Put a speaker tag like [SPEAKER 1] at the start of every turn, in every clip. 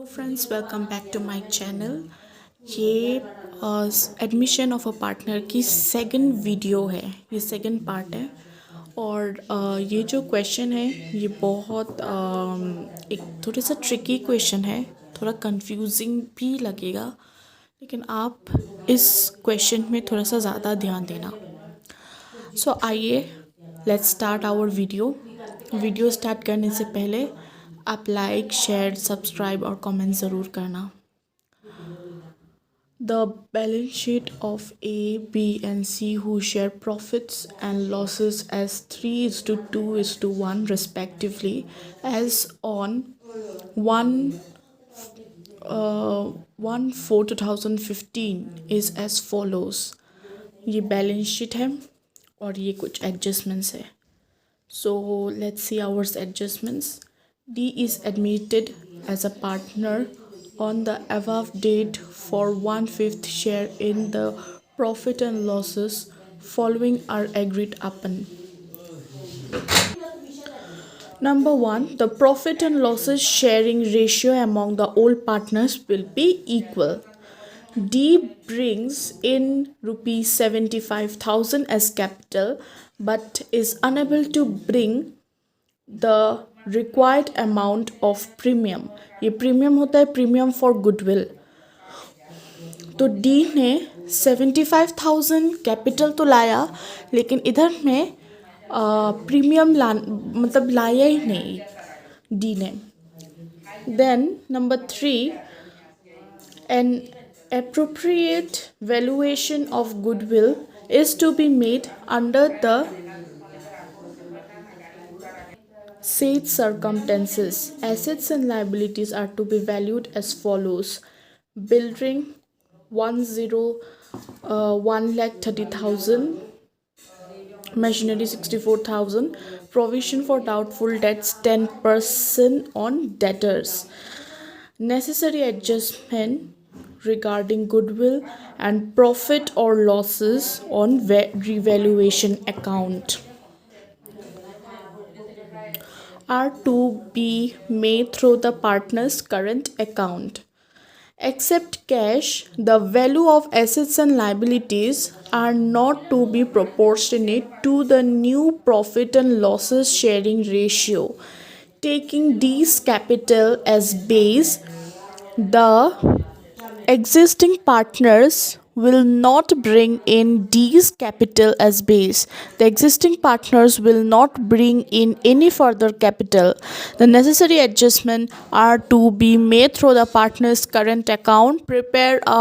[SPEAKER 1] Hello friends, welcome back to my channel. ये admission of a partner की second video है, ये second part है। और ये जो क्वेश्चन है ये बहुत एक थोड़ा सा ट्रिकी क्वेश्चन है, थोड़ा कंफ्यूजिंग भी लगेगा, लेकिन आप इस क्वेश्चन में थोड़ा सा ज़्यादा ध्यान देना। सो आइए let's start our video start करने से पहले आप लाइक, शेयर, सब्सक्राइब और कमेंट ज़रूर करना। The balance sheet of A, B, and C, who share profits and losses as 3:2:1 respectively, as on 1 1/4/2015 is as follows. ये बैलेंस शीट है और ये कुछ एडजस्टमेंट्स है. So let's see our adjustments. D is admitted as a partner on the above date for 1/5 share in the profit and losses following are agreed upon. Number 1, the profit and losses sharing ratio among the all partners will be equal. D brings in rupees 75,000 as capital but is unable to bring the required amount of premium. ये premium होता है premium for goodwill. तो D ने 75,000 capital तो लाया, लेकिन इधर में प्रीमियम मतलब लाया ही नहीं डी ने. Then number 3, an appropriate valuation of goodwill is to be made under the said circumstances. Assets and liabilities are to be valued as follows: building 1,30,000, machinery 64,000, provision for doubtful debts 10% on debtors. Necessary adjustment regarding goodwill and profit or losses on revaluation account are to be made through the partner's current account. Except cash, the value of assets and liabilities are not to be proportionate to the new profit and losses sharing ratio. Taking D's capital as base, the existing partners will not bring in D's capital as base. The existing partners will not bring in any further capital. The necessary adjustments are to be made through the partner's current account. Prepare a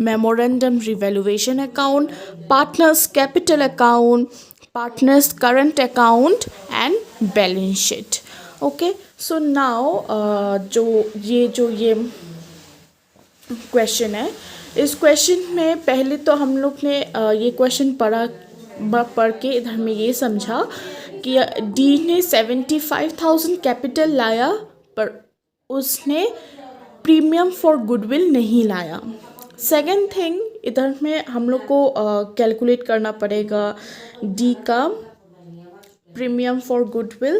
[SPEAKER 1] memorandum revaluation account, partner's capital account, partner's current account and balance sheet. Okay, so now जो ये question है, इस question में पहले तो हम लोग ने ये क्वेश्चन पढ़ के इधर में ये समझा कि डी ने 75,000 कैपिटल लाया पर उसने प्रीमियम फॉर गुडविल नहीं लाया. सेकंड थिंग, इधर में हम लोग को कैलकुलेट करना पड़ेगा डी का प्रीमियम फॉर गुडविल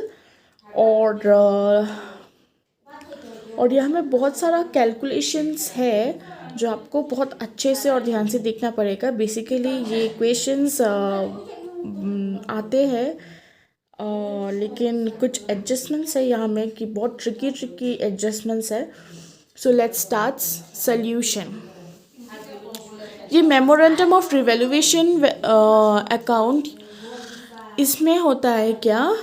[SPEAKER 1] और यहाँ में बहुत सारा कैलकुलेशंस है जो आपको बहुत अच्छे से और ध्यान से देखना पड़ेगा. बेसिकली ये क्वेश्चंस आते हैं लेकिन कुछ एडजस्टमेंट्स है यहाँ में कि बहुत ट्रिकी एडजस्टमेंट्स है. So let's start solution. ये मेमोरेंडम ऑफ रिवैल्यूएशन अकाउंट, इसमें होता है क्या,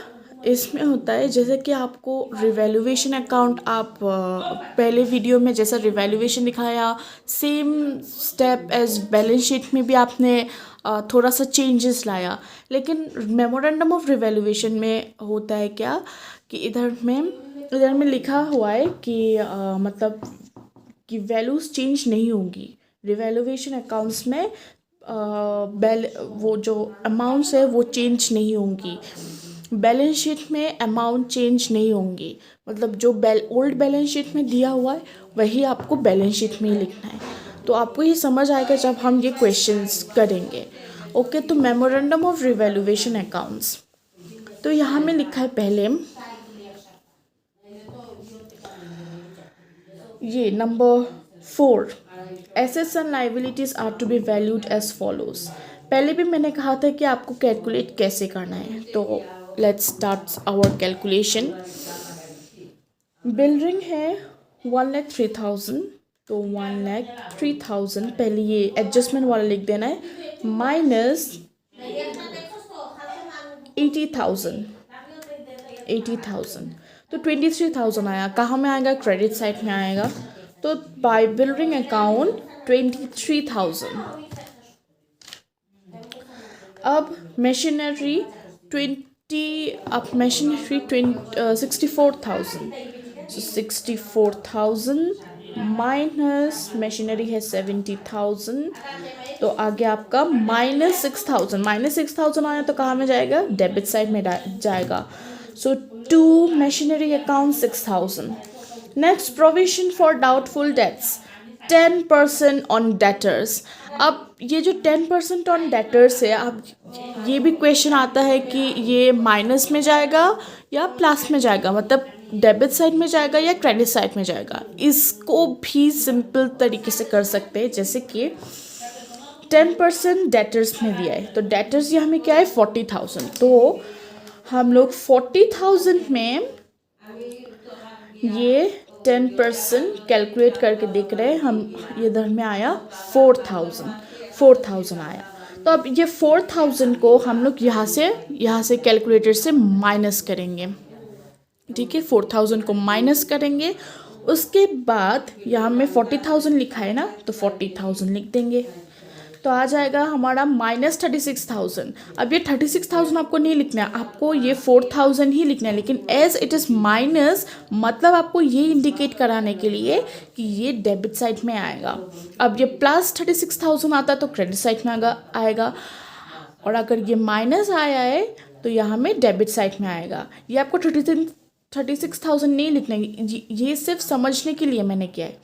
[SPEAKER 1] इसमें होता है जैसे कि आपको रिवैल्यूएशन अकाउंट, आप पहले वीडियो में जैसा रिवैल्यूएशन दिखाया same step as balance sheet में भी आपने थोड़ा सा चेंजेस लाया. लेकिन मेमोरेंडम ऑफ रिवैल्यूएशन में होता है क्या कि इधर में लिखा हुआ है कि मतलब कि वैल्यूज़ चेंज नहीं होंगी. रिवैल्यूएशन अकाउंट्स में वो जो अमाउंट्स है वो चेंज नहीं होंगी. बैलेंस शीट में अमाउंट चेंज नहीं होंगी. मतलब जो ओल्ड बैलेंस शीट में दिया हुआ है वही आपको बैलेंस शीट में ही लिखना है. तो आपको ये समझ आएगा जब हम ये क्वेश्चंस करेंगे. ओके, तो मेमोरेंडम ऑफ रिवैल्यूएशन अकाउंट्स, तो यहाँ में लिखा है पहले ये number 4, assets and liabilities are to be valued as follows. पहले भी मैंने कहा था कि आपको कैलकुलेट कैसे करना है, तो let's start our calculation. Building है 1,03,000, तो 1,03,000 पहले ये एडजस्टमेंट वाला लिख देना है, माइनस 80,000 तो 23,000 आया। कहाँ में आएगा? क्रेडिट साइड में आएगा। तो बाय बिल्डिंग अकाउंट 23,000। अब मशीनरी 64,000, so 64,000 माइनस मशीनरी है 70,000, तो आगे आपका -6,000 आया, तो कहाँ में जाएगा? डेबिट साइड में जाएगा। So to machinery account 6,000। Next, provision for doubtful debts 10% on debtors. अब ये जो 10% ऑन डेटर्स है, अब ये भी क्वेश्चन आता है कि ये माइनस में जाएगा या प्लस में जाएगा, मतलब डेबिट साइड में जाएगा या क्रेडिट साइड में जाएगा। इसको भी सिंपल तरीके से कर सकते हैं, जैसे कि 10% डेटर्स में दिया है, तो डेटर्स ये हमें क्या है? 40,000। तो हम लोग 40,000 में ये 10% कैलकुलेट करके देख रहे हैं हम। ये इधर में आया 4,000 आया। तो अब ये 4,000 को हम लोग यहाँ से कैलकुलेटर से माइनस करेंगे, ठीक है। 4,000 को माइनस करेंगे, उसके बाद यहाँ में 40,000 लिखा है ना, तो 40,000 लिख देंगे, तो आ जाएगा हमारा -36,000। अब ये 36,000 आपको नहीं लिखना है, आपको ये 4,000 ही लिखना है, लेकिन एज इट इज़ माइनस, मतलब आपको ये इंडिकेट कराने के लिए कि ये डेबिट साइड में आएगा। अब ये +36,000 आता तो क्रेडिट साइड में आएगा, और अगर ये माइनस आया है तो यहाँ में डेबिट साइड में आएगा। ये आपको 36,000 नहीं लिखना है, ये सिर्फ समझने के लिए मैंने किया है।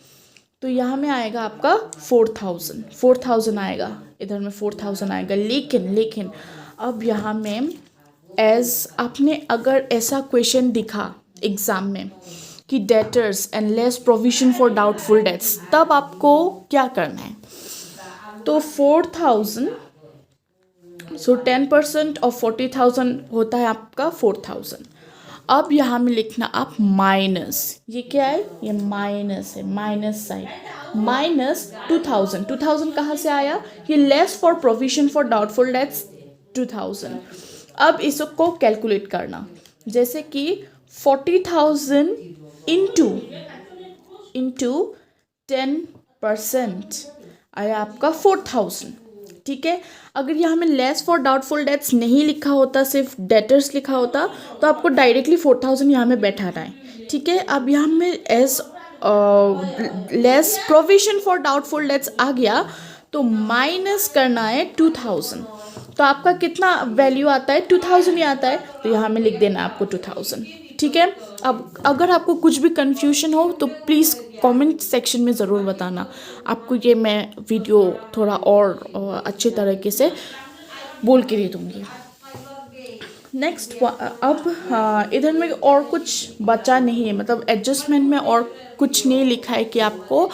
[SPEAKER 1] तो यहाँ में आएगा आपका 4,000 आएगा, इधर में 4,000 आएगा। लेकिन अब यहाँ में एज आपने अगर ऐसा क्वेश्चन दिखा एग्ज़ाम में कि debtors and less provision for doubtful dates, तब आपको क्या करना है? तो 4,000, सो 10% ऑफ 40,000 होता है आपका 4,000। अब यहाँ में लिखना आप माइनस, ये क्या है? ये माइनस है, माइनस साइड, -2,000 कहाँ से आया? ये less for provision for doubtful dates 2,000। अब इसको कैलकुलेट करना, जैसे कि 40,000 इंटू 10% आया आपका 4,000, ठीक है। अगर यहाँ में लेस फॉर डाउटफुल डेट्स नहीं लिखा होता, सिर्फ डेटर्स लिखा होता, तो आपको डायरेक्टली 4,000 यहाँ में बैठाना है, ठीक है। अब यहाँ में as less provision for doubtful debts आ गया, तो माइनस करना है 2,000, तो आपका कितना वैल्यू आता है? 2,000 ही आता है, तो यहाँ में लिख देना है आपको 2,000, ठीक है। अब अगर आपको कुछ भी कन्फ्यूजन हो तो प्लीज़ कमेंट सेक्शन में ज़रूर बताना, आपको ये मैं वीडियो थोड़ा और अच्छे तरीके से बोल के दे दूँगी। नेक्स्ट, अब इधर में और कुछ बचा नहीं है, मतलब एडजस्टमेंट में और कुछ नहीं लिखा है कि आपको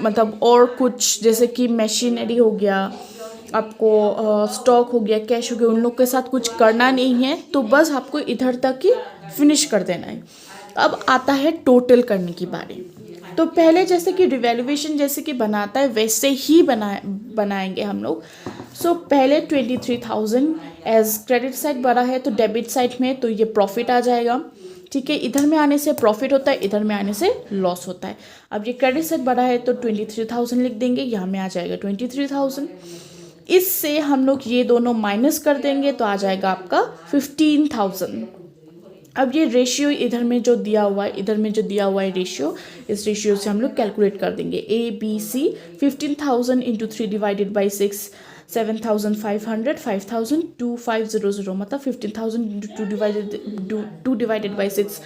[SPEAKER 1] मतलब और कुछ, जैसे कि मशीनरी हो गया, आपको स्टॉक हो गया, कैश हो गया, उन लोग के साथ कुछ करना नहीं है, तो बस आपको इधर तक ही फिनिश कर देना है। अब आता है टोटल करने की बारी। तो पहले जैसे कि रिवैल्यूएशन जैसे कि बनाता है वैसे ही बनाएंगे हम लोग। सो पहले 23,000 एज क्रेडिट साइड बढ़ा है, तो डेबिट साइड में तो ये प्रॉफिट आ जाएगा, ठीक है। इधर में आने से प्रॉफिट होता है, इधर में आने से लॉस होता है। अब ये क्रेडिट साइड बढ़ा है तो 23,000 लिख देंगे, यहाँ में आ जाएगा 23,000। इससे हम लोग ये दोनों माइनस कर देंगे, तो आ जाएगा आपका 15,000। अब ये रेशियो इधर में जो दिया हुआ है, इधर में जो दिया हुआ है रेशियो, इस रेशियो से हम लोग कैलकुलेट कर देंगे। ABC 15,000 इंटू 3 डिवाइडेड बाई 6 7,500 5,000 2,500, मतलब 15,000 into 2 divided by 6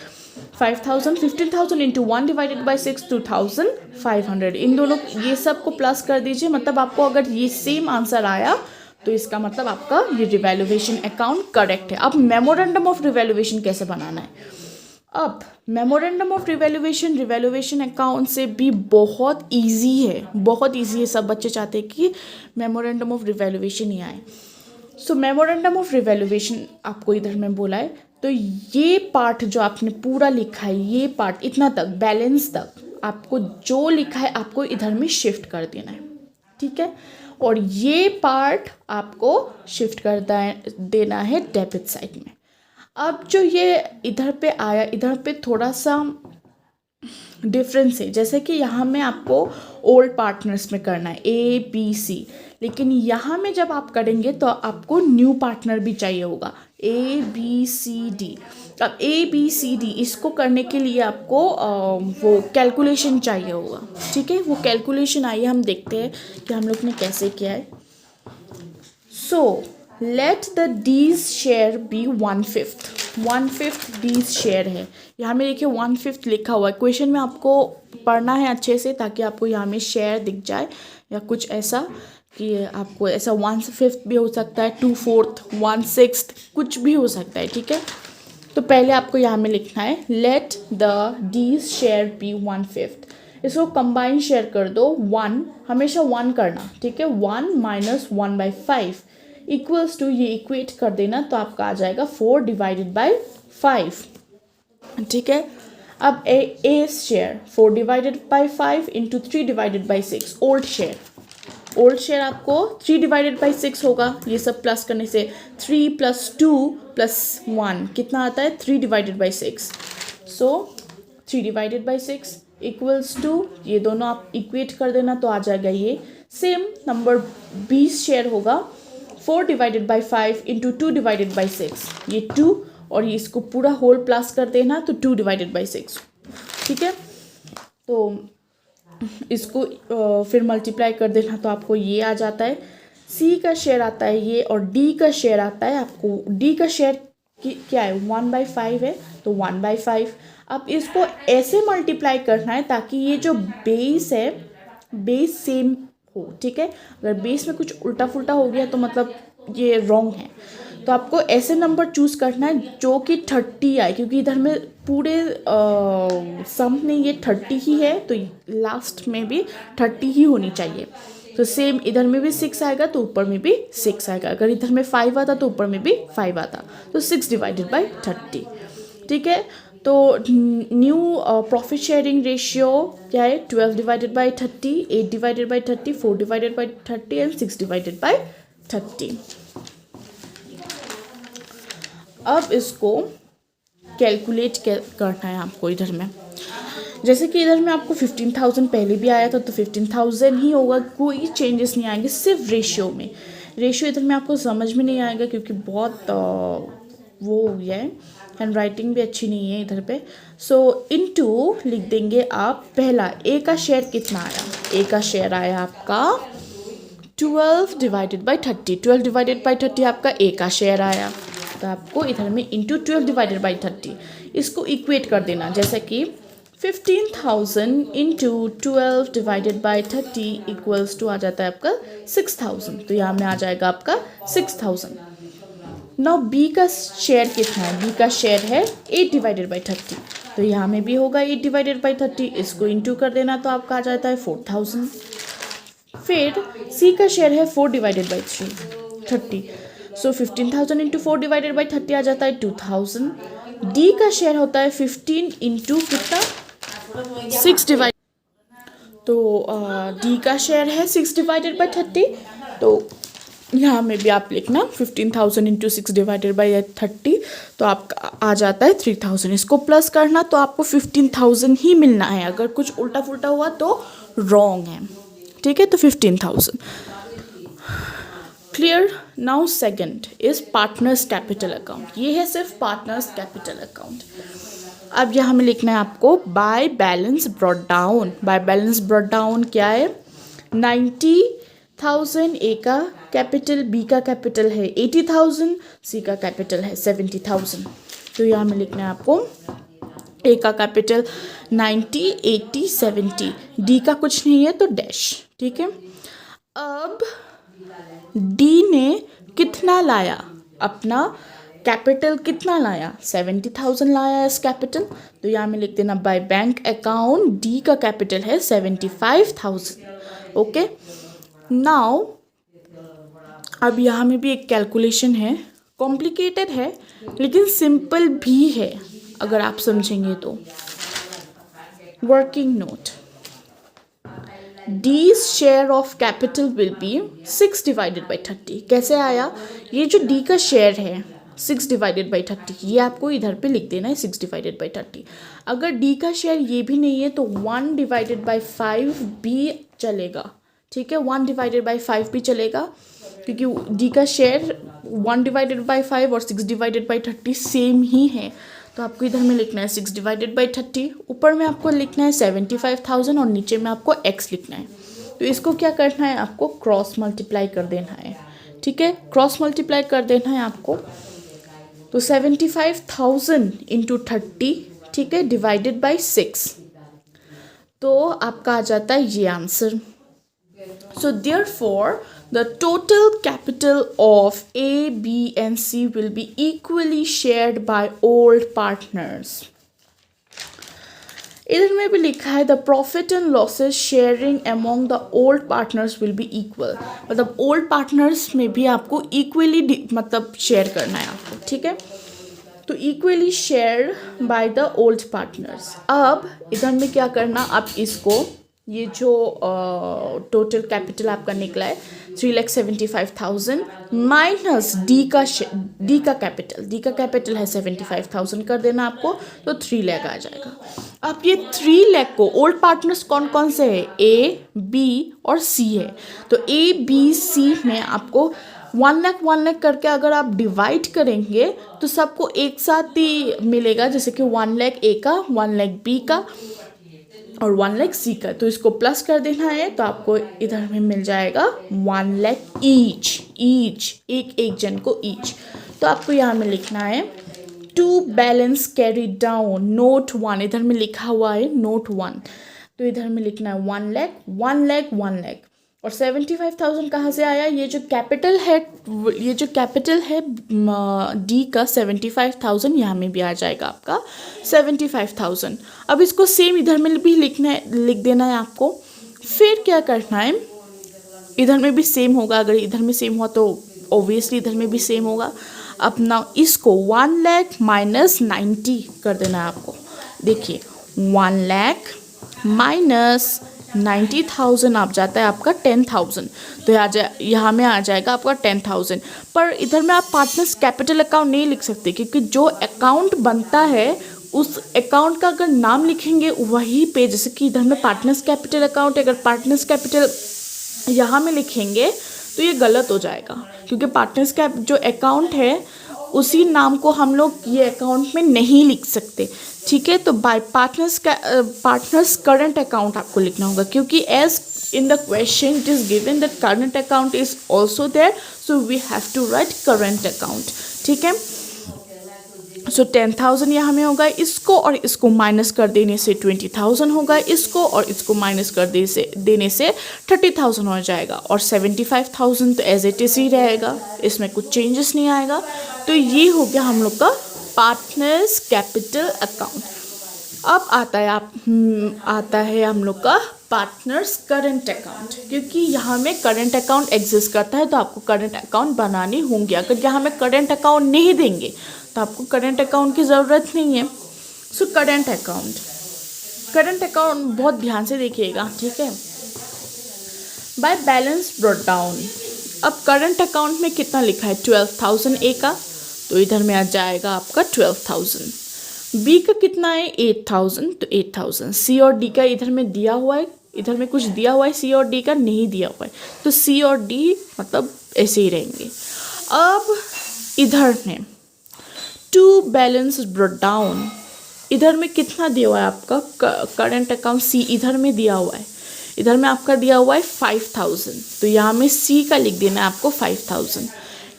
[SPEAKER 1] 5,000 15,000 into 1 divided by 6 2,500। इन दोनों ये सब को प्लस कर दीजिए, मतलब आपको अगर ये सेम आंसर आया तो इसका मतलब आपका ये रिवैल्यूएशन अकाउंट करेक्ट है। अब मेमोरेंडम ऑफ रिवैल्यूएशन कैसे बनाना है? अब मेमोरेंडम ऑफ रिवैल्यूएशन अकाउंट से भी बहुत इजी है, सब बच्चे चाहते हैं कि मेमोरेंडम ऑफ रिवैल्यूएशन ही आए। सो मेमोरेंडम ऑफ रिवैल्यूएशन आपको इधर में बोला है, तो ये पार्ट जो आपने पूरा लिखा है, ये पार्ट इतना तक बैलेंस तक आपको जो लिखा है आपको इधर में शिफ्ट कर देना है, ठीक है। और ये पार्ट आपको शिफ्ट कर देना है डेबिट साइड में। अब जो ये इधर पे आया, इधर पे थोड़ा सा डिफरेंस है, जैसे कि यहाँ में आपको ओल्ड पार्टनर्स में करना है ABC, लेकिन यहाँ में जब आप करेंगे तो आपको न्यू पार्टनर भी चाहिए होगा ABCD। अब ABCD इसको करने के लिए आपको वो कैलकुलेशन चाहिए होगा, ठीक है। वो कैलकुलेशन आइए हम देखते हैं कि हम लोग ने कैसे किया है। So let the D's share be 1/5 D's share है, यहाँ में देखिए 1/5 लिखा हुआ है। क्वेश्चन में आपको पढ़ना है अच्छे से ताकि आपको यहाँ में शेयर दिख जाए, या कुछ ऐसा कि आपको ऐसा 1/5 भी हो सकता है, 2/4, 1/6 कुछ भी हो सकता है, ठीक है। तो पहले आपको यहाँ में लिखना है let the D's share be 1/5। इसको कंबाइन शेयर कर दो, 1 हमेशा 1 करना, ठीक है। 1 - 1/5 इक्वल्स टू, ये इक्वेट कर देना तो आपका आ जाएगा 4/5, ठीक है। अब ए शेयर 4/5 इंटू 3/6 ओल्ड शेयर आपको 3/6 होगा। ये सब प्लस करने से 3 + 2 + 1 कितना आता है 3/6। सो 3/6 इक्वल्स टू, ये दोनों आप इक्वेट कर देना तो आ जाएगा ये सेम नंबर 20 शेयर होगा 4/5 इंटू 2/6, ये 2 और ये इसको पूरा होल प्लस कर देना तो 2/6, ठीक है। तो इसको फिर मल्टीप्लाई कर देना तो आपको ये आ जाता है। C का शेयर आता है ये, और D का शेयर आता है आपको, D का शेयर क्या है 1/5 है, तो 1/5। अब इसको ऐसे मल्टीप्लाई करना है ताकि ये जो बेस है बेस सेम हो, ठीक है। अगर बेस में कुछ उल्टा फुल्टा हो गया तो मतलब ये रॉन्ग है। तो आपको ऐसे नंबर चूज़ करना है जो कि 30 आए, क्योंकि इधर में पूरे सम में ये 30 ही है, तो लास्ट में भी 30 ही होनी चाहिए। तो सेम इधर में भी 6 आएगा तो ऊपर में भी 6 आएगा। अगर इधर में 5 आता तो ऊपर में भी 5 आता, तो 6/30, ठीक है। तो न्यू प्रॉफिट शेयरिंग रेशियो क्या है 12/30, 8/30, 4/30 एंड 6/30। अब इसको कैलकुलेट करना है आपको इधर में। जैसे कि इधर में आपको 15,000 पहले भी आया था तो 15,000 ही होगा, कोई चेंजेस नहीं आएंगे, सिर्फ रेशियो में। रेशियो इधर में आपको समझ में नहीं आएगा क्योंकि बहुत वो हो गया है, हैंड राइटिंग भी अच्छी नहीं है इधर पे। सो इनटू लिख देंगे आप। पहला ए का शेयर कितना आया, ए का शेयर आया आपका 12/30, 12/30 आपका ए का शेयर आया, तो आपको इधर में इंटू 12/30 इसको इक्वेट कर देना। जैसे कि 15,000 इंटू 12/30 इक्वल्स टू आ जाता है आपका 6,000, तो यहाँ में आ जाएगा आपका 6,000। नाउ बी का शेयर कितना है, बी का शेयर है 8/30, तो यहाँ में भी होगा 8/30, इसको इंटू कर देना तो आपका आ जाता है 4,000। फिर सी का शेयर है 4/30, सो 15,000 इंटू 4/30 आ जाता है 2,000। डी का शेयर होता है 15 इंटू कितना 6/, तो डी का शेयर है 6/30, तो यहाँ में भी आप लिखना 15,000 इंटू 6/30, तो आपका आ जाता है 3,000। इसको प्लस करना तो आपको 15,000 ही मिलना है, अगर कुछ उल्टा फुल्टा हुआ तो रॉन्ग है, ठीक है। तो 15,000 clear. Now second is partners capital account, ये है सिर्फ पार्टनर्स कैपिटल अकाउंट। अब यहाँ में लिखना है आपको by balance brought down. By balance brought down क्या है 90,000 ए का कैपिटल, बी का कैपिटल है 80,000, सी का कैपिटल है 70,000। तो यहाँ में लिखना है आपको ए का कैपिटल 90, 80, 70, डी का कुछ नहीं है तो डैश, ठीक है। अब डी ने कितना लाया अपना कैपिटल कितना लाया, 70,000 लाया एज कैपिटल, तो यहाँ में लिख देना बाय बैंक अकाउंट डी का कैपिटल है 75,000। ओके, नाउ अब यहाँ में भी एक कैलकुलेशन है, कॉम्प्लिकेटेड है लेकिन सिंपल भी है अगर आप समझेंगे तो। Working note, D's share of capital will be 6 divided by 30। कैसे आया, ये जो D का शेयर है 6 डिवाइडेड बाई 30, ये आपको इधर पे लिख देना है 6 डिवाइडेड बाई 30। अगर D का शेयर ये भी नहीं है तो 1 डिवाइडेड बाई 5 भी चलेगा, ठीक है, 1 डिवाइडेड बाई 5 भी चलेगा, क्योंकि D का शेयर 1 डिवाइडेड बाई 5 और 6 डिवाइडेड बाई 30 सेम ही है। तो आपको इधर में लिखना है 6 डिवाइडेड बाई 30, ऊपर में आपको लिखना है 75,000 और नीचे में आपको x लिखना है। तो इसको क्या करना है, आपको क्रॉस मल्टीप्लाई कर देना है, ठीक है, क्रॉस मल्टीप्लाई कर देना है आपको। तो 75,000 इंटू 30, ठीक है, डिवाइडेड बाई 6, तो आपका आ जाता है ये answer. So therefore, the total capital of A, B and C will be equally shared by all partners. इधर में भी लिखा है the profit and losses sharing among the old partners will be equal। मतलब old partners में भी आपको equally मतलब शेयर करना है आपको, ठीक है, तो equally shared by the old partners। अब इधर में क्या करना, आप इसको ये जो टोटल कैपिटल आपका निकला है 3,75,000 माइनस डी का कैपिटल है 75,000 कर देना आपको, तो 3 लाख आ जाएगा। अब ये 3 लाख को ओल्ड पार्टनर्स कौन कौन से है, ए, बी और सी है, तो ए, बी, सी में आपको 1 लाख करके अगर आप डिवाइड करेंगे तो सबको एक साथ ही मिलेगा, जैसे कि 1 लाख ए का, 1 लाख बी का और 1 लाख सी का, तो इसको प्लस कर देना है, तो आपको इधर में मिल जाएगा 1 लाख ईच एक जन को ईच। तो आपको यहाँ में लिखना है to balance carry down note 1, इधर में लिखा हुआ है नोट 1, तो इधर में लिखना है 1 लाख और 75,000 कहाँ से आया, ये जो कैपिटल है डी का 75,000 यहाँ में भी आ जाएगा आपका 75,000। अब इसको सेम इधर में भी लिख देना है आपको। फिर क्या करना है, इधर में भी सेम होगा, अगर इधर में सेम हुआ तो ऑब्वियसली इधर में भी सेम होगा। अब ना इसको 1 लाख माइनस 90 कर देना है आपको। देखिए 1 लाख माइनस 90,000 आप जाता है आपका 10,000, तो यहाँ में आ जाएगा आपका 10,000। पर इधर में आप पार्टनर्स कैपिटल अकाउंट नहीं लिख सकते, क्योंकि जो अकाउंट बनता है उस अकाउंट का अगर नाम लिखेंगे वही पे, जैसे कि इधर में पार्टनर्स कैपिटल अकाउंट है, अगर पार्टनर्स कैपिटल यहाँ में लिखेंगे तो ये गलत हो जाएगा, क्योंकि पार्टनर्स का जो अकाउंट है उसी नाम को हम लोग ये अकाउंट में नहीं लिख सकते, ठीक है। तो बाय पार्टनर्स करंट अकाउंट आपको लिखना होगा, क्योंकि as in the question it is given that current account is also there, so we have to write current account, ठीक है। सो 10,000 यहाँ में होगा, इसको और इसको माइनस कर देने से 20,000 होगा, इसको और इसको माइनस कर देने से 30,000 हो जाएगा, और 75,000 तो एज इट इज ही रहेगा, इसमें कुछ चेंजेस नहीं आएगा। तो ये हो गया हम लोग का पार्टनर्स कैपिटल अकाउंट। अब आता है हम लोग का पार्टनर्स करंट अकाउंट, क्योंकि यहाँ में करंट अकाउंट एग्जिस्ट करता है तो आपको करंट अकाउंट बनाने होंगे। अगर यहाँ में करंट अकाउंट नहीं देंगे तो आपको करंट अकाउंट की ज़रूरत नहीं है। सो करंट अकाउंट बहुत ध्यान से देखिएगा, ठीक है। बाय बैलेंस ब्रॉट डाउन, अब करंट अकाउंट में कितना लिखा है 12,000 ए का, तो इधर में आ जाएगा आपका 12,000। बी का कितना है 8,000, तो 8,000। सी और डी का इधर में दिया हुआ है, इधर में कुछ दिया हुआ है, सी और डी का नहीं दिया हुआ है, तो सी और डी मतलब ऐसे ही रहेंगे। अब इधर में टू बैलेंस ब्रॉट डाउन, इधर में कितना दिया हुआ है आपका करंट अकाउंट सी, इधर में दिया हुआ है, इधर में आपका दिया हुआ है 5,000, तो यहाँ में सी का लिख देना है आपको 5,000।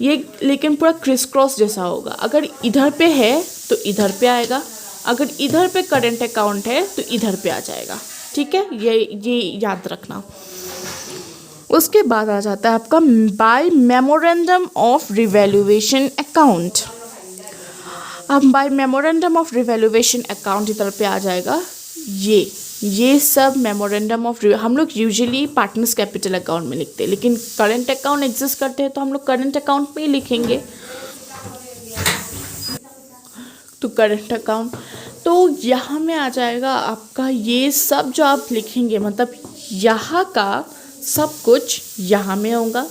[SPEAKER 1] ये लेकिन पूरा क्रिस क्रॉस जैसा होगा, अगर इधर पे है तो इधर पे आएगा, अगर इधर पे करंट अकाउंट है तो इधर पे आ जाएगा, ठीक है, ये याद रखना। उसके बाद आ जाता है आपका by memorandum of revaluation account. अब by memorandum of revaluation account इधर पे आ जाएगा। ये सब मेमोरेंडम ऑफ हम लोग यूजुअली पार्टनर्स कैपिटल अकाउंट में लिखते हैं, लेकिन करंट अकाउंट एग्जिस्ट करते हैं तो हम लोग करंट अकाउंट में ही लिखेंगे। तो करंट अकाउंट, तो यहाँ में आ जाएगा आपका ये सब जो आप लिखेंगे, मतलब यहाँ का सब कुछ यहाँ में होगा।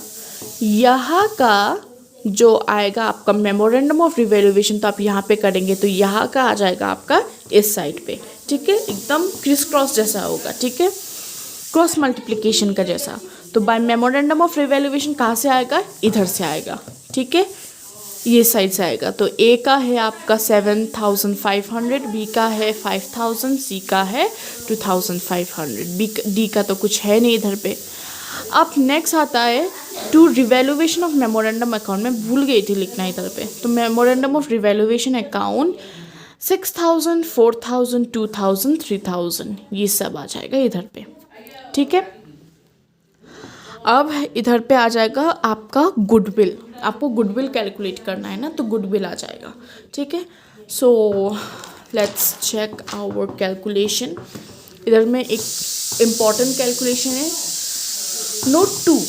[SPEAKER 1] यहाँ का जो आएगा आपका मेमोरेंडम ऑफ रिवैल्यूएशन, तो आप यहाँ पे करेंगे तो यहाँ का आ जाएगा आपका इस साइड पे, ठीक है, एकदम क्रिस क्रॉस जैसा होगा, ठीक है, क्रॉस मल्टीप्लिकेशन का जैसा। तो बाय मेमोरेंडम ऑफ रिवैल्यूएशन कहाँ से आएगा, इधर से आएगा, ठीक है, ये साइड से आएगा। तो ए का है आपका 7,500, बी का है 5,000, सी का है 2,500, बी डी का तो कुछ है नहीं इधर पे। अब नेक्स्ट आता है to revaluation of memorandum account, मैं भूल गई थी लिखना इधर पे। तो मेमोरेंडम ऑफ रिवैल्यूएशन अकाउंट 6,000, 4,000, 2,000, 3,000 ये सब आ जाएगा इधर पे, ठीक है। अब इधर पे आ जाएगा आपका गुडविल, आपको गुडविल कैलकुलेट करना है ना, तो गुडविल आ जाएगा, ठीक है। So let's check our calculation. इधर में एक इम्पॉर्टेंट कैलकुलेशन है, note 2,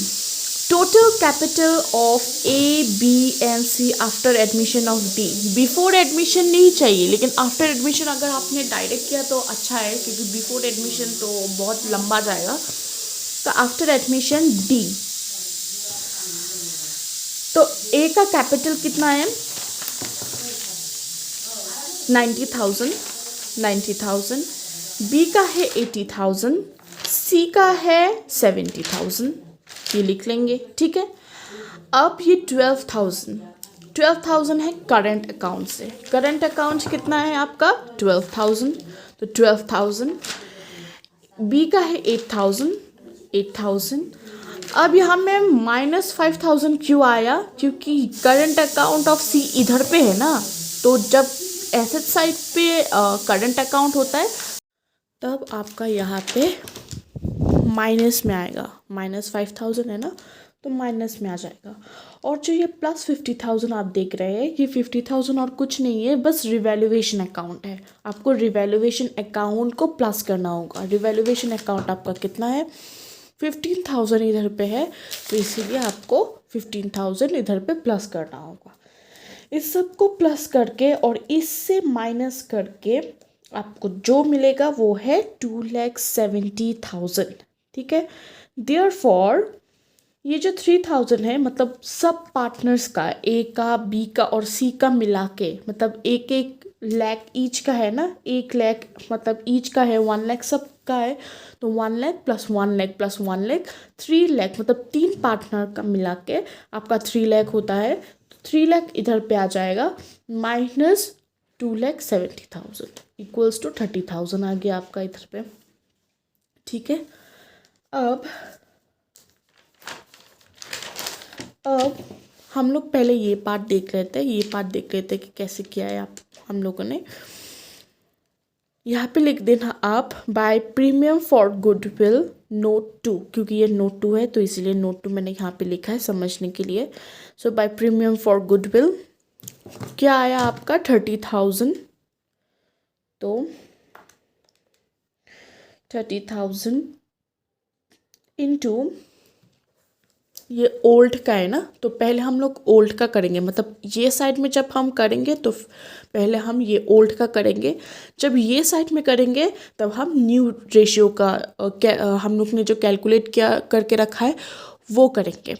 [SPEAKER 1] total capital of A B and C after admission of D. Before admission नहीं चाहिए, लेकिन आफ्टर एडमिशन अगर आपने डायरेक्ट किया तो अच्छा है, क्योंकि बिफोर एडमिशन तो बहुत लंबा जाएगा। तो आफ्टर एडमिशन डी, तो ए का कैपिटल कितना है 90,000, बी का है 80,000, सी का है 70,000, ये लिख लेंगे, ठीक है। अब ये 12,000 है करंट अकाउंट से। करंट अकाउंट कितना है आपका 12,000, तो 12,000, बी का है 8,000। अब यहाँ में -5,000 क्यों आया, क्योंकि करंट अकाउंट ऑफ सी इधर पे है ना, तो जब एसेट साइड पे करंट अकाउंट होता है तब आपका यहाँ पे माइनस में आएगा, -5,000 है ना, तो माइनस में आ जाएगा। और जो ये +50,000 आप देख रहे हैं, ये 50,000 और कुछ नहीं है, बस रिवैल्यूएशन अकाउंट है। आपको रिवैल्यूएशन अकाउंट को प्लस करना होगा। रिवैल्यूएशन अकाउंट आपका कितना है 15,000 इधर पे है, तो इसीलिए आपको 15,000 इधर पे प्लस करना होगा। इस सब को प्लस करके और इससे माइनस करके आपको जो मिलेगा वो है 2,70,000, ठीक है। देयरफॉर ये जो 3,000 है, मतलब सब पार्टनर्स का, ए का, बी का और सी का मिला के, मतलब 1,00,000 ईच का है ना, 1,00,000 मतलब ईच का है, 1,00,000 सब का है, तो 1,00,000 + 1,00,000 + 1,00,000 3,00,000, मतलब 3 पार्टनर का मिला के आपका 3,00,000 होता है। तो 3,00,000 इधर पे आ जाएगा, माइनस 2,70,000 इक्वल्स टू 30,000 आ गया आपका इधर पे, ठीक है। अब हम लोग पहले ये पार्ट देख लेते हैं, कि कैसे किया है हम लोगों ने। यहाँ पे लिख देना आप by premium for goodwill note 2, क्योंकि ये नोट 2 है तो इसीलिए नोट 2 मैंने यहाँ पे लिखा है समझने के लिए। सो बाय प्रीमियम फॉर गुडविल क्या आया आपका 30,000, तो 30,000 इंटू ये ओल्ड का है ना, तो पहले हम लोग ओल्ड का करेंगे, मतलब ये साइड में जब हम करेंगे तो पहले हम ये ओल्ड का करेंगे, जब ये साइड में करेंगे तब हम न्यू रेशियो का हम लोग ने जो कैलकुलेट किया करके रखा है वो करेंगे।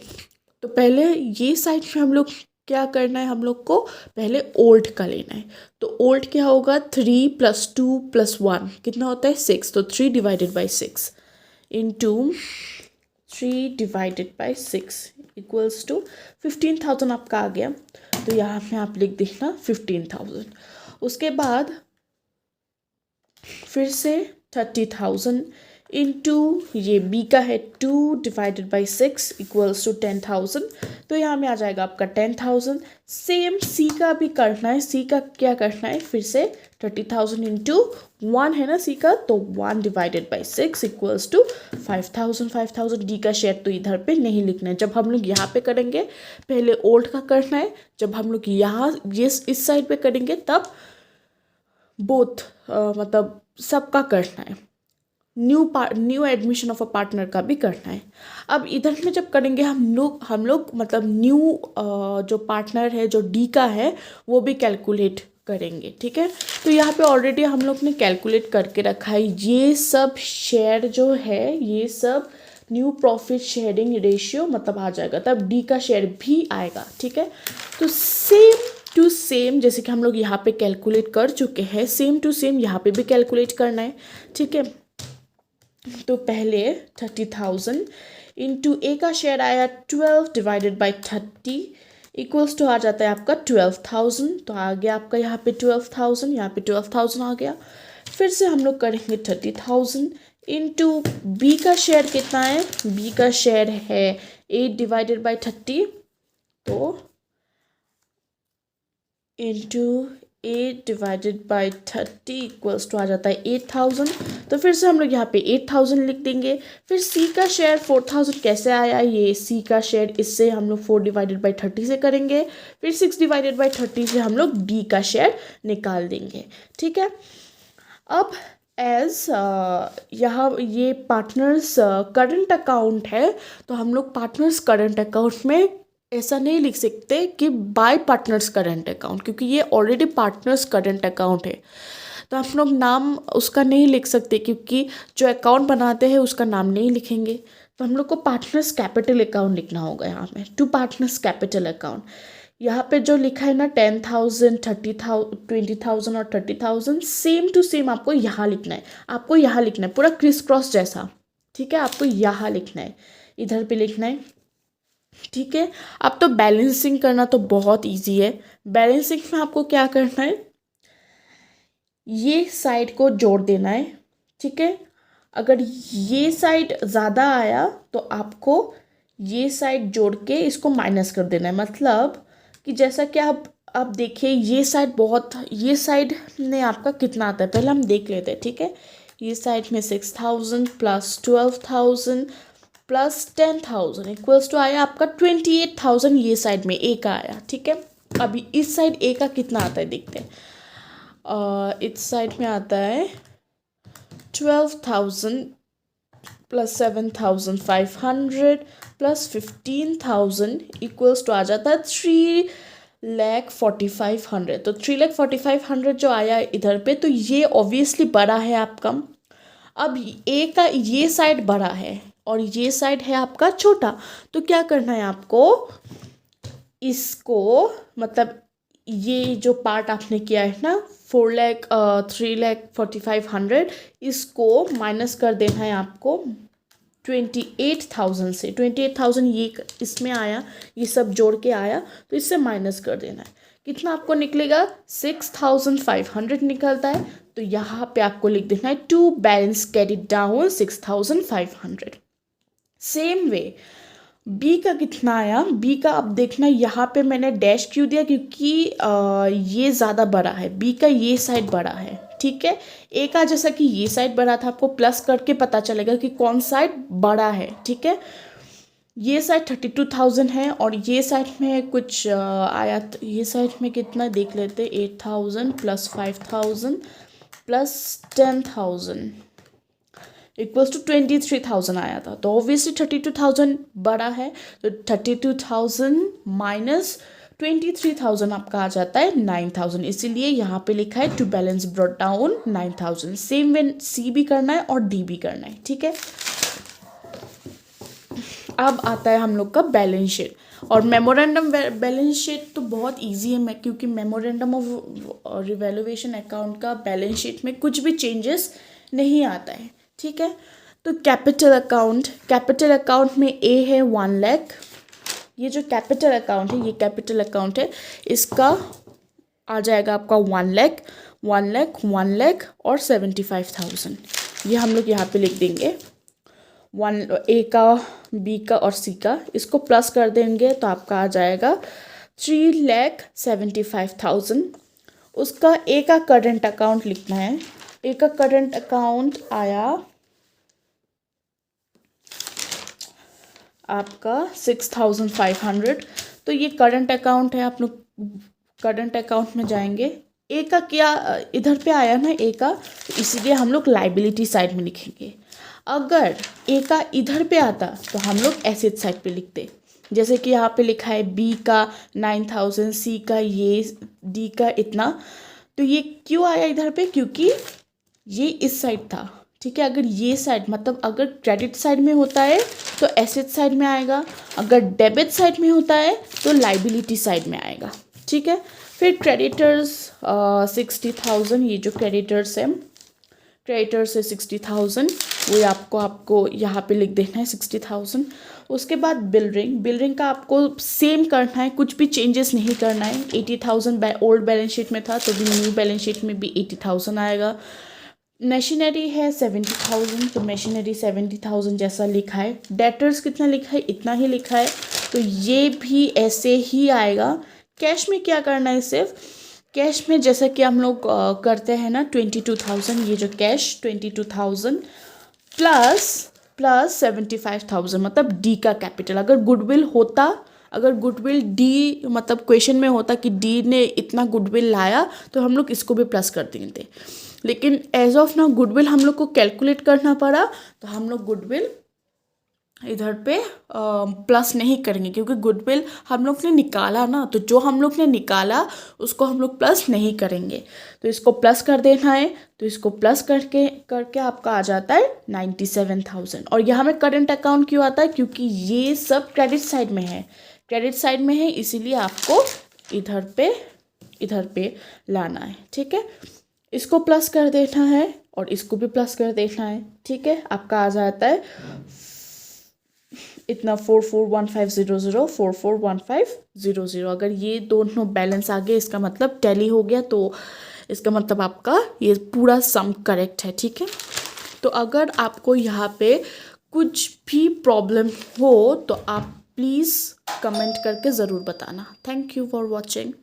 [SPEAKER 1] तो पहले ये साइड में हम लोग क्या करना है, हम लोग को पहले ओल्ड का लेना है। तो ओल्ड क्या होगा 3 + 2 + 1 कितना होता है 6, तो 3 / 6 इंटू 3 / 6 इक्वल्स टू 15,000 आपका आ गया। तो यहाँ पे आप लिख देना 15,000। उसके बाद फिर से 30,000 इंटू ये बी का है 2 डिवाइडेड बाई 6 इक्वल्स टू 10,000। तो यहाँ में आ जाएगा आपका 10,000। सेम सी का भी करना है। सी का क्या करना है, फिर से 30,000 इंटू 1 है ना सी का, तो 1 divided by 6 equals to 5,000। 5,000 D का शेयर तो इधर पे नहीं लिखना है। जब हम लोग यहाँ पे करेंगे पहले ओल्ड का करना है, जब हम लोग यहाँ ये इस साइड पे करेंगे तब बोथ मतलब सबका करना है। New admission of a partner का भी करना है। अब इधर में जब करेंगे हम लोग मतलब न्यू जो पार्टनर है जो डी का है वो भी कैलकुलेट करेंगे, ठीक है। तो यहाँ पे ऑलरेडी हम लोग ने कैलकुलेट करके रखा है। ये सब शेयर जो है ये सब न्यू प्रॉफिट शेयरिंग रेशियो मतलब आ जाएगा, तब डी का शेयर भी आएगा, ठीक है। तो सेम टू सेम जैसे कि हम लोग यहाँ पे कैलकुलेट कर चुके हैं, सेम टू सेम यहाँ पे भी कैलकुलेट करना है, ठीक है। तो पहले 30,000 इंटू ए का शेयर आया 12 डिवाइडेड बाई 30 इक्वल्स टू आ जाता है आपका 12,000। तो आ गया आपका यहाँ पे 12,000, यहाँ पे 12,000 आ गया। फिर से हम लोग करेंगे 30,000 इंटू बी का शेयर कितना है, बी का शेयर है 8 डिवाइडेड बाई 30, तो into 8 divided by 30 equals to आ जाता है 8,000। तो फिर से हम लोग यहाँ पे 8,000 लिख देंगे। फिर सी का शेयर 4,000 कैसे आया, ये सी का शेयर इससे हम लोग 4 डिवाइडेड बाई 30 से करेंगे, फिर 6 डिवाइडेड बाई 30 से हम लोग डी का शेयर निकाल देंगे, ठीक है। अब एज यहाँ ये पार्टनर्स करंट अकाउंट है, तो हम लोग पार्टनर्स करंट अकाउंट में ऐसा नहीं लिख सकते कि बाय पार्टनर्स करंट अकाउंट, क्योंकि ये ऑलरेडी पार्टनर्स करंट अकाउंट है। तो हम लोग नाम उसका नहीं लिख सकते, क्योंकि जो अकाउंट बनाते हैं उसका नाम नहीं लिखेंगे। तो हम लोग को पार्टनर्स कैपिटल अकाउंट लिखना होगा यहाँ में, टू पार्टनर्स कैपिटल अकाउंट। यहाँ पे जो लिखा है ना 10,000, 30,000, 20,000 और 30,000 सेम टू सेम आपको यहाँ लिखना है। आपको यहाँ लिखना है पूरा क्रिस क्रॉस जैसा, ठीक है। आपको यहाँ लिखना है, इधर पे लिखना है, ठीक है। अब तो बैलेंसिंग करना तो बहुत इजी है। बैलेंसिंग में आपको क्या करना है, ये साइड को जोड़ देना है, ठीक है। अगर ये साइड ज़्यादा आया तो आपको ये साइड जोड़ के इसको माइनस कर देना है। मतलब कि जैसा कि आप देखिए ये साइड बहुत, ये साइड ने आपका कितना आता है पहले हम देख लेते हैं, ठीक है। ये साइड में 6,000 प्लस 12,000 प्लस 10,000 इक्वल्स टू आया आपका 28,000। ये साइड में ए का आया, ठीक है। अभी इस साइड ए का कितना आता है देखते हैं। इस साइड में आता है 12,000 प्लस 7,500 प्लस 15,000 इक्वल्स टू आ जाता है 3,45,000। तो 3,45,000 जो आया इधर पे, तो ये ऑब्वियसली बड़ा है आपका। अब ए का ये साइड बड़ा है और ये साइड है आपका छोटा, तो क्या करना है आपको, इसको मतलब ये जो पार्ट आपने किया है ना 3,45,000, इसको माइनस कर देना है आपको 28,000 से। 28,000 ये इसमें आया, ये सब जोड़ के आया, तो इससे माइनस कर देना है। कितना आपको निकलेगा, 6,500 निकलता है। तो यहाँ पे आपको लिख देना है to balance carried down 6,500। Same way B का कितना आया, बी का अब देखना, यहाँ पे मैंने डैश क्यों दिया, क्योंकि ये ज़्यादा बड़ा है, बी का ये साइड बड़ा है, ठीक है। ए का जैसा कि ये साइड बड़ा था, आपको प्लस करके पता चलेगा कि कौन साइड बड़ा है, ठीक है। ये साइड 32,000 है और ये साइड में कुछ आया, ये साइड में कितना देख लेते, 8,000 प्लस 5,000 प्लस 10,000 इक्वल्स टू 23,000 आया था। तो ऑब्वियसली 32,000 बड़ा है, तो 32,000 माइनस 23,000 आपका आ जाता है 9,000। इसीलिए यहाँ पे लिखा है to balance brought down 9,000। Same way C भी करना है और डी भी करना है, ठीक है। अब आता है हम लोग का बैलेंस शीट और मेमोरेंडम बैलेंस शीट तो बहुत इजी है, क्योंकि मेमोरेंडम ऑफ रिवैल्यूएशन अकाउंट का बैलेंस शीट में कुछ भी चेंजेस नहीं आता है, ठीक है। तो कैपिटल अकाउंट में ए है 1 लाख। ये जो कैपिटल अकाउंट है, ये कैपिटल अकाउंट है, इसका आ जाएगा आपका 1 लाख, 1 लाख, 1 लाख और 75,000, ये हम लोग यहाँ पे लिख देंगे। ए का, बी का और सी का, इसको प्लस कर देंगे तो आपका आ जाएगा 3,75,000। उसका ए का करंट अकाउंट लिखना है। ए का करंट अकाउंट आया आपका 6,500। तो ये करंट अकाउंट है, आप लोग करंट अकाउंट में जाएंगे। ए का क्या इधर पे आया ना ए का, तो इसीलिए हम लोग लाइबिलिटी साइड में लिखेंगे। अगर ए का इधर पे आता तो हम लोग एसेट साइड पे लिखते। जैसे कि यहाँ पे लिखा है बी का 9,000, सी का ये, डी का इतना। तो ये क्यों आया इधर पे, क्योंकि ये इस साइड था, ठीक है। अगर ये साइड मतलब अगर क्रेडिट साइड में होता है तो एसेट साइड में आएगा, अगर डेबिट साइड में होता है तो लाइबिलिटी साइड में आएगा, ठीक है। फिर क्रेडिटर्स 60,000, ये जो क्रेडिटर्स है, क्रेडिटर्स है 60,000, वो आपको यहाँ पे लिख देना है 60,000। उसके बाद बिल रिंग का आपको सेम करना है, कुछ भी चेंजेस नहीं करना है। 80,000 ओल्ड बैलेंस शीट में था तो भी न्यू बैलेंस शीट में भी 80,000 आएगा। मशीनरी है 70,000, तो मशीनरी 70,000 जैसा लिखा है। डेटर्स कितना लिखा है, इतना ही लिखा है, तो ये भी ऐसे ही आएगा। कैश में क्या करना है, सिर्फ कैश में जैसा कि हम लोग करते हैं ना 22,000, ये जो कैश 22,000 प्लस 75,000 मतलब डी का कैपिटल। अगर गुडविल डी मतलब क्वेश्चन में होता कि डी ने इतना गुडविल लाया तो हम लोग इसको भी प्लस कर देंगे, लेकिन एज ऑफ नाउ गुडविल हम लोग को कैलकुलेट करना पड़ा तो हम लोग गुडविल इधर पे प्लस नहीं करेंगे, क्योंकि गुडविल हम लोग ने निकाला ना, तो जो हम लोग ने निकाला उसको हम लोग प्लस नहीं करेंगे। तो इसको प्लस कर देना है, तो इसको प्लस करके आपका आ जाता है 97,000। और यहाँ में करंट अकाउंट क्यों आता है, क्योंकि ये सब क्रेडिट साइड में है, इसीलिए आपको इधर पे लाना है, ठीक है। इसको प्लस कर देना है और इसको भी प्लस कर देना है, ठीक है। आपका आ जाता है इतना 441500 441500। अगर ये दोनों बैलेंस आ गए इसका मतलब टैली हो गया, तो इसका मतलब आपका ये पूरा सम करेक्ट है, ठीक है। तो अगर आपको यहाँ पे कुछ भी प्रॉब्लम हो तो आप प्लीज़ कमेंट करके ज़रूर बताना। Thank you for watching.